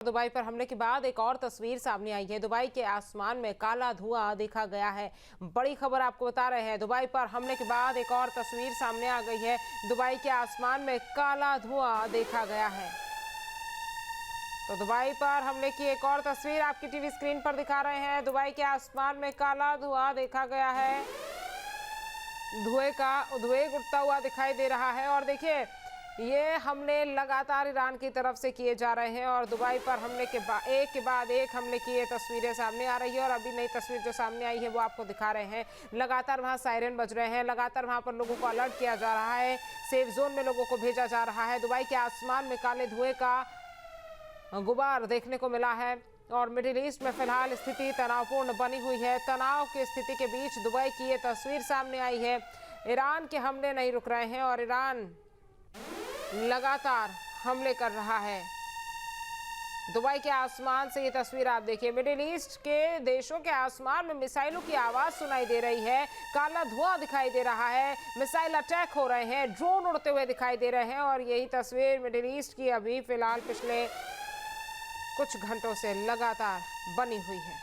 Dubai पर हमले के बाद एक और तस्वीर सामने आई है। दुबई के आसमान में काला धुआं देखा गया है। बड़ी खबर आपको बता रहे हैं। दुबई पर हमले के बाद एक और तस्वीर सामने आ गई है। दुबई के आसमान में काला धुआं देखा गया है। तो दुबई पर हमले की एक और तस्वीर आपकी टीवी स्क्रीन पर दिखा रहे हैं। दुबई के आसमान में काला धुआं देखा गया है। धुएं उठता हुआ दिखाई दे रहा है। और देखिए, ये हमले लगातार ईरान की तरफ से किए जा रहे हैं और दुबई पर हमले के बाद एक हमले की ये तस्वीरें सामने आ रही है। और अभी नई तस्वीर जो सामने आई है वो आपको दिखा रहे हैं। लगातार वहां सायरन बज रहे हैं, लगातार वहां पर लोगों को अलर्ट किया जा रहा है, सेफ जोन में लोगों को भेजा जा रहा है। दुबई के आसमान में काले धुएं का गुबार देखने को मिला है और मिडिल ईस्ट में फिलहाल स्थिति तनावपूर्ण बनी हुई है। तनाव की स्थिति के बीच दुबई की ये तस्वीर सामने आई है। ईरान के हमले नहीं रुक रहे हैं और ईरान लगातार हमले कर रहा है। दुबई के आसमान से ये तस्वीर आप देखिए। मिडिल ईस्ट के देशों के आसमान में मिसाइलों की आवाज सुनाई दे रही है, काला धुआं दिखाई दे रहा है, मिसाइल अटैक हो रहे हैं, ड्रोन उड़ते हुए दिखाई दे रहे हैं। और यही तस्वीर मिडिल ईस्ट की अभी फिलहाल पिछले कुछ घंटों से लगातार बनी हुई है।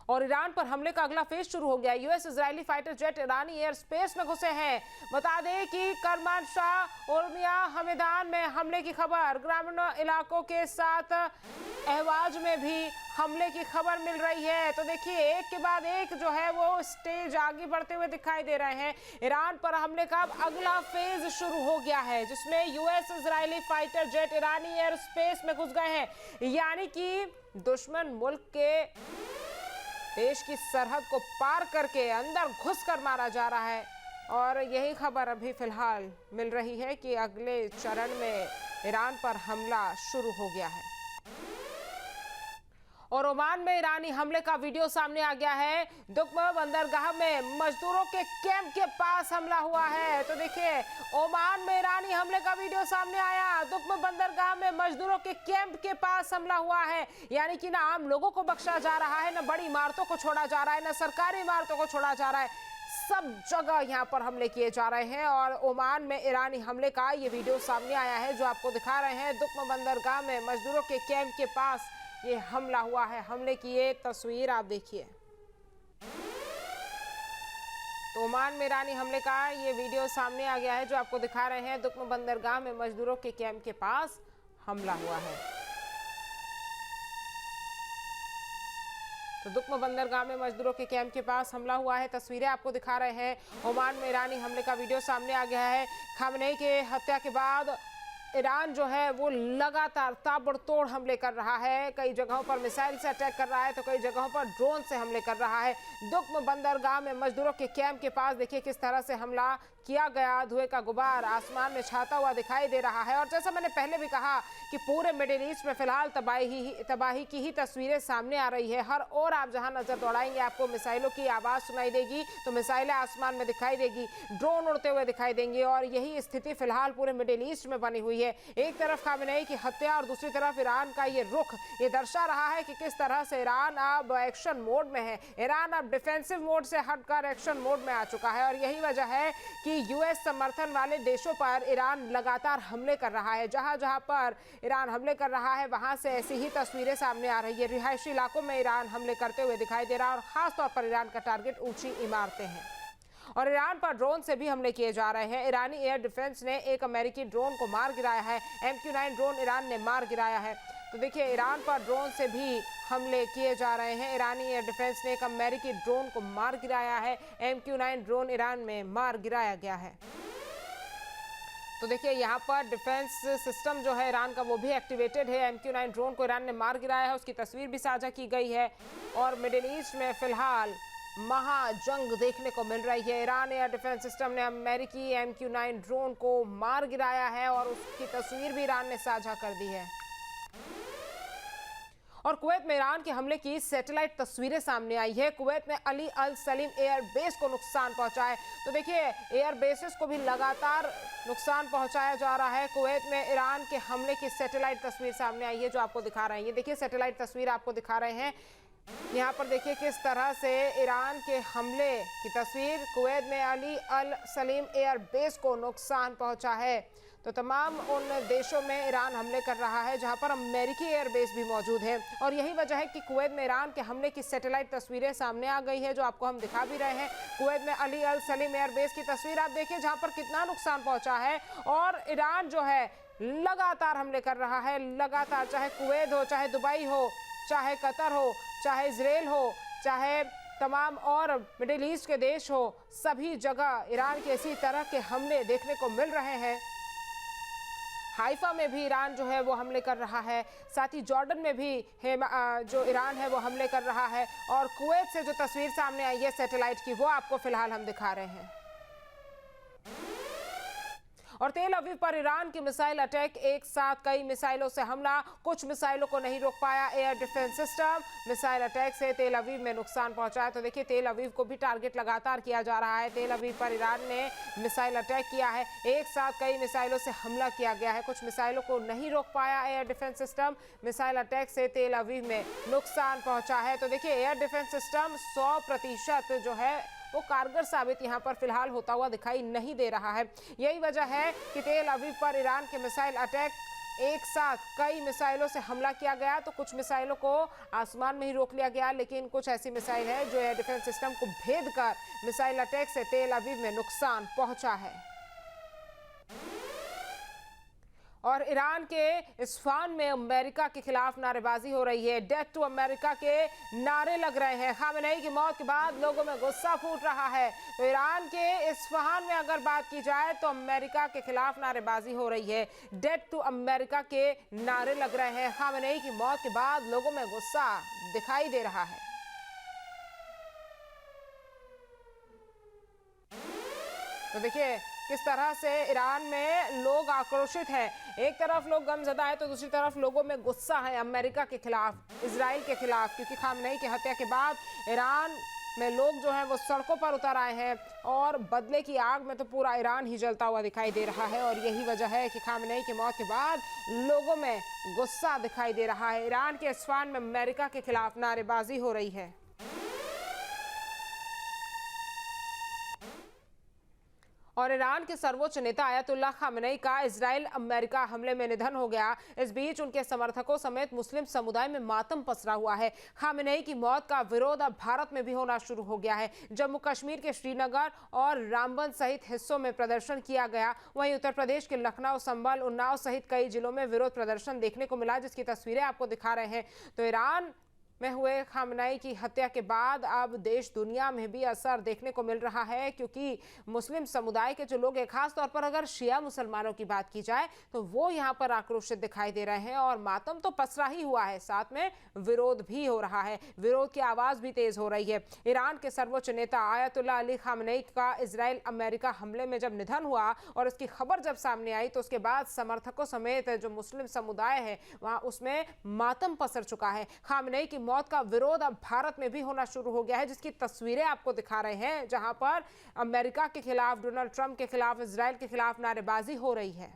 और ईरान पर हमले का अगला फेज शुरू हो गया। यूएस इजरायली फाइटर जेट ईरानी एयर स्पेस में घुसे हैं। बता दें कि करमानशाह उर्मिया हमेदान में हमले की खबर, ग्रामीण इलाकों के साथ अहवाज में भी हमले की खबर मिल रही है। तो देखिए, एक के बाद एक जो है वो स्टेज आगे बढ़ते हुए दिखाई दे रहे हैं। ईरान पर हमले का अब अगला फेज शुरू हो गया है, जिसमें यूएस इजरायली फाइटर जेट ईरानी एयर स्पेस में घुस गए हैं। यानी कि दुश्मन मुल्क के देश की सरहद को पार करके अंदर घुसकर मारा जा रहा है। और यही खबर अभी फिलहाल मिल रही है कि अगले चरण में ईरान पर हमला शुरू हो गया है। और ओमान में ईरानी हमले का वीडियो सामने आ गया है। दुक्म बंदरगाह में मजदूरों के कैंप के पास हमला हुआ है। तो देखिए, ओमान में ईरानी हमले का वीडियो सामने आया। दुक्म बंदरगाह में मजदूरों के कैंप के पास हमला हुआ है। यानी कि ना आम लोगों को बख्शा जा रहा है, ना बड़ी इमारतों को छोड़ा जा रहा है, ना सरकारी इमारतों को छोड़ा जा रहा है। सब जगह यहाँ पर हमले किए जा रहे हैं। और ओमान में ईरानी हमले का ये वीडियो सामने आया है जो आपको दिखा रहे हैं। दुक्म बंदरगाह में मजदूरों के कैंप के पास ये हमला हुआ है। हमले की ये तस्वीर आप देखिए। तो ओमान में ईरानी हमले का ये वीडियो सामने आ गया है जो आपको दिखा रहे हैं। दुक्म बंदरगाह में मजदूरों के कैंप के पास हमला हुआ है। तो दुक्म बंदरगाह में मजदूरों के कैंप के पास हमला हुआ है। तस्वीरें आपको दिखा रहे हैं। ओमान में ईरानी हमले का वीडियो सामने आ गया है। खामनेई के हत्या के बाद ईरान जो है वो लगातार ताबड़तोड़ हमले कर रहा है। कई जगहों पर मिसाइल से अटैक कर रहा है, तो कई जगहों पर ड्रोन से हमले कर रहा है। दुक्म बंदरगाह में मजदूरों के कैंप के पास देखिए किस तरह से हमला किया गया। धुएं का गुबार आसमान में छाता हुआ दिखाई दे रहा है। और जैसा मैंने पहले भी कहा कि पूरे मिडिल ईस्ट में फिलहाल तबाही की ही तस्वीरें सामने आ रही है। हर ओर आप जहां नजर दौड़ाएंगे आपको मिसाइलों की आवाज सुनाई देगी, तो मिसाइलें आसमान में दिखाई देगी, ड्रोन उड़ते हुए दिखाई देंगे। और यही स्थिति फिलहाल पूरे मिडिल ईस्ट में बनी हुई है। एक तरफ खामेनेई की हत्या और दूसरी तरफ ईरान का ये रुख, ये दर्शा रहा है कि किस तरह से ईरान अब एक्शन मोड में है। ईरान अब डिफेंसिव मोड से हटकर एक्शन मोड में आ चुका है। और यही वजह है कि यूएस समर्थन वाले देशों पर ईरान लगातार हमले कर रहा है। जहां जहां पर ईरान हमले कर रहा है वहां से ऐसी ही तस्वीरें सामने आ रही है। रिहायशी इलाकों में ईरान हमले करते हुए दिखाई दे रहा है और खासतौर पर ईरान का टारगेट ऊंची इमारतें हैं। और ईरान पर ड्रोन से भी हमले किए जा रहे हैं। ईरानी एयर डिफेंस ने एक अमेरिकी ड्रोन को मार गिराया है। MQ-9 ड्रोन ईरान ने मार गिराया है। तो देखिए, ईरान पर ड्रोन से भी हमले किए जा रहे हैं। ईरानी एयर डिफेंस ने एक अमेरिकी ड्रोन को मार गिराया है। MQ-9 ड्रोन ईरान में मार गिराया गया है। तो देखिए, यहाँ पर डिफेंस सिस्टम जो है ईरान का वो भी एक्टिवेटेड है। MQ-9 ड्रोन को ईरान ने मार गिराया है, उसकी तस्वीर भी साझा की गई है। और मिडिल ईस्ट में फिलहाल महाजंग देखने को मिल रही है। ईरान एयर डिफेंस सिस्टम ने अमेरिकी MQ-9 ड्रोन को मार गिराया है और उसकी तस्वीर भी ईरान ने साझा कर दी है। और कुवैत में ईरान के हमले की सैटेलाइट तस्वीरें सामने आई है। कुवैत में अली अल सलीम एयर बेस को नुकसान पहुंचा है। तो देखिए, एयर बेसेस को भी लगातार नुकसान पहुंचाया जा रहा है। कुवैत में ईरान के हमले की सैटेलाइट तस्वीर सामने आई है जो आपको दिखा रहे हैं। ये देखिए, सैटेलाइट तस्वीर आपको दिखा रहे हैं। यहाँ पर देखिए किस तरह से ईरान के हमले की तस्वीर। कुवैत में अली अल सलीम एयर बेस को नुकसान पहुंचा है। तो तमाम उन देशों में ईरान हमले कर रहा है जहां पर अमेरिकी एयरबेस भी मौजूद है। और यही वजह है कि कुवैत में ईरान के हमले की सैटेलाइट तस्वीरें सामने आ गई है, जो आपको हम दिखा भी रहे हैं। कुवैत में अली अल सलीम एयरबेस की तस्वीर आप देखिए, जहां पर कितना नुकसान पहुंचा है। और ईरान जो है लगातार हमले कर रहा है, लगातार, चाहे कुवैत हो, चाहे दुबई हो, चाहे कतर हो, चाहे इजराइल हो, चाहे तमाम और मिडिल ईस्ट के देश हो, सभी जगह ईरान के इसी तरह के हमले देखने को मिल रहे हैं। हाइफा में भी ईरान जो है वो हमले कर रहा है, साथ ही जॉर्डन में भी जो ईरान है वो हमले कर रहा है। और कुवैत से जो तस्वीर सामने आई है सैटेलाइट की, वो आपको फिलहाल हम दिखा रहे हैं। और तेल अवीव पर ईरान की मिसाइल अटैक, एक साथ कई मिसाइलों से हमला, कुछ मिसाइलों को नहीं रोक पाया air defence system. Missile attack से तेल अवीव में नुकसान पहुंचा है। तो देखिए, तेल अवीव को भी टारगेट लगातार किया जा रहा है। तेल अवीव पर ईरान ने मिसाइल अटैक किया है, एक साथ कई मिसाइलों से हमला किया गया है, कुछ मिसाइलों को नहीं रोक पाया air defence system. Missile attack से तेल अवीव में नुकसान पहुंचा है। तो देखिए, एयर डिफेंस सिस्टम 100% जो है वो कारगर साबित यहां पर फिलहाल होता हुआ दिखाई नहीं दे रहा है। यही वजह है कि तेल अवीव पर ईरान के मिसाइल अटैक, एक साथ कई मिसाइलों से हमला किया गया। तो कुछ मिसाइलों को आसमान में ही रोक लिया गया, लेकिन कुछ ऐसी मिसाइल है जो एयर डिफेंस सिस्टम को भेद कर मिसाइल अटैक से तेल अवीव में नुकसान पहुंचा है। और ईरान के इस्फहान में अमेरिका के खिलाफ नारेबाजी हो रही है, डेथ टू अमेरिका के नारे लग रहे हैं। खामेनेई की मौत के बाद लोगों में गुस्सा फूट रहा है। तो ईरान के इस्फहान में अगर बात की जाए तो अमेरिका के खिलाफ नारेबाजी हो रही है, डेथ टू अमेरिका के नारे लग रहे हैं। खामेनेई की मौत के बाद लोगों में गुस्सा दिखाई दे रहा है। तो देखिए किस तरह से ईरान में लोग आक्रोशित हैं। एक तरफ लोग गमज़दा है तो दूसरी तरफ लोगों में गुस्सा है अमेरिका के खिलाफ, इजराइल के खिलाफ, क्योंकि खामेनेई की हत्या के बाद ईरान में लोग जो हैं वो सड़कों पर उतर आए हैं। और बदले की आग में तो पूरा ईरान ही जलता हुआ दिखाई दे रहा है। और यही वजह है कि खामेनेई की मौत के बाद लोगों में गुस्सा दिखाई दे रहा है। ईरान के इस्फहान में अमेरिका के खिलाफ नारेबाजी हो रही है। और ईरान के सर्वोच्च नेता आयतुल्लाह खामेनेई का इजराइल अमेरिका हमले में निधन हो गया। इस बीच उनके समर्थकों समेत मुस्लिम समुदाय में मातम पसरा हुआ है। खामेनेई की मौत का विरोध अब भारत में भी होना शुरू हो गया है। जम्मू कश्मीर के श्रीनगर और रामबन सहित हिस्सों में प्रदर्शन किया गया। वहीं उत्तर प्रदेश के लखनऊ, संभल, उन्नाव सहित कई जिलों में विरोध प्रदर्शन देखने को मिला, जिसकी तस्वीरें आपको दिखा रहे हैं। तो ईरान में हुए खामेनेई की हत्या के बाद अब देश दुनिया में भी असर देखने को मिल रहा है, क्योंकि मुस्लिम समुदाय के जो लोग हैं, खास तौर पर अगर शिया मुसलमानों की बात की जाए तो वो यहाँ पर आक्रोशित दिखाई दे रहे हैं। और मातम तो पसरा ही हुआ है, साथ में विरोध भी हो रहा है, विरोध की आवाज भी तेज हो रही है। ईरान के सर्वोच्च नेता आयतुल्लाह अली खामेनेई का इजराइल अमेरिका हमले में जब निधन हुआ और इसकी खबर जब सामने आई, तो उसके बाद समर्थकों समेत जो मुस्लिम समुदाय है वहां उसमें मातम पसर चुका है। खामेनेई की मौत का विरोध अब भारत में भी होना शुरू हो गया है, जिसकी तस्वीरें आपको दिखा रहे हैं, जहां पर अमेरिका के खिलाफ, डोनाल्ड ट्रंप के खिलाफ, इजराइल के खिलाफ नारेबाजी हो रही है।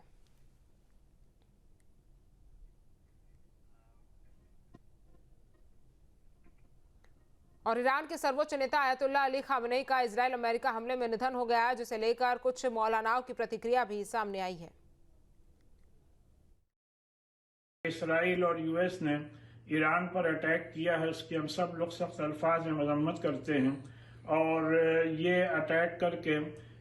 और ईरान के सर्वोच्च नेता आयतुल्लाह अली खामेनेई का इजराइल अमेरिका हमले में निधन हो गया, जिसे लेकर कुछ मौलानाओं की प्रतिक्रिया भी सामने आई है। इसराइल और यूएस ने ईरान पर अटैक किया है, उसकी हम सब लोग सख्त अल्फाज में मजम्मत करते हैं। और ये अटैक करके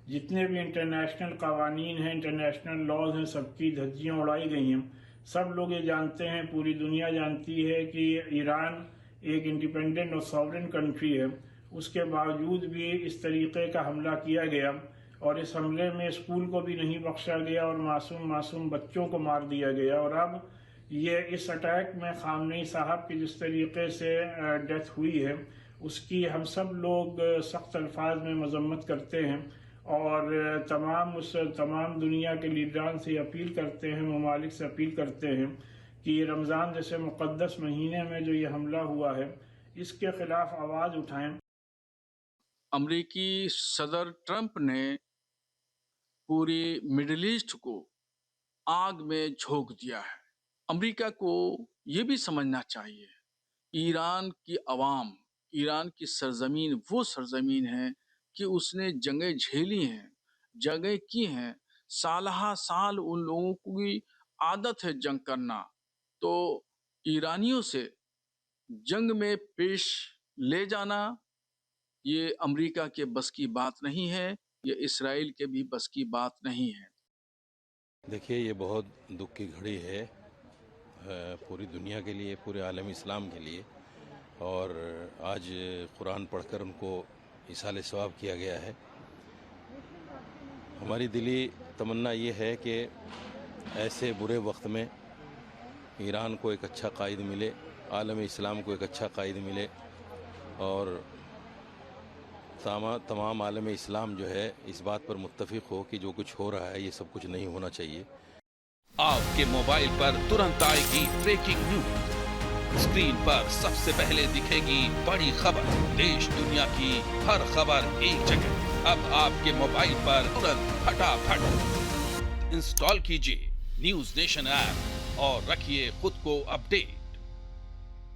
जितने भी इंटरनेशनल कवानीन हैं, इंटरनेशनल लॉज हैं, सबकी धज्जियाँ उड़ाई गई हैं। सब लोग ये जानते हैं, पूरी दुनिया जानती है कि ईरान एक इंडिपेंडेंट और सॉवरेन कंट्री है। उसके बावजूद भी इस तरीके का हमला किया गया और इस हमले में स्कूल को भी नहीं बख्शा गया और मासूम बच्चों को मार दिया गया। और अब ये इस अटैक में खामेनेई साहब की जिस तरीके से डेथ हुई है, उसकी हम सब लोग सख्त अल्फाज में मजम्मत करते हैं। और तमाम दुनिया के लीडरान से अपील करते हैं, ममालिक से अपील करते हैं कि रमज़ान जैसे मुक़द्दस महीने में जो ये हमला हुआ है, इसके खिलाफ आवाज़ उठाएं। अमरीकी सदर ट्रंप ने पूरी मिडिल ईस्ट को आग में झोंक दिया है। अमेरिका को ये भी समझना चाहिए, ईरान की अवाम, ईरान की सरजमीन वो सरजमीन है कि उसने जंगें झेली हैं, जंगें की हैं, सालहा साल उन लोगों की आदत है जंग करना, तो ईरानियों से जंग में पेश ले जाना ये अमेरिका के बस की बात नहीं है, ये इसराइल के भी बस की बात नहीं है। देखिए, ये बहुत दुख की घड़ी है पूरी दुनिया के लिए, पूरे आलम इस्लाम के लिए। और आज कुरान पढ़कर उनको इसाले सवाब किया गया है। हमारी दिली तमन्ना ये है कि ऐसे बुरे वक्त में ईरान को एक अच्छा कायद मिले, आलम इस्लाम को एक अच्छा कायद मिले, और तमाम आलम इस्लाम जो है इस बात पर मुत्तफिक हो कि जो कुछ हो रहा है ये सब कुछ नहीं होना चाहिए। आपके मोबाइल पर तुरंत आएगी ब्रेकिंग न्यूज, स्क्रीन पर सबसे पहले दिखेगी बड़ी खबर, देश दुनिया की हर खबर एक जगह। अब आपके मोबाइल पर तुरंत फटाफट इंस्टॉल कीजिए न्यूज नेशन ऐप और रखिए खुद को अपडेट।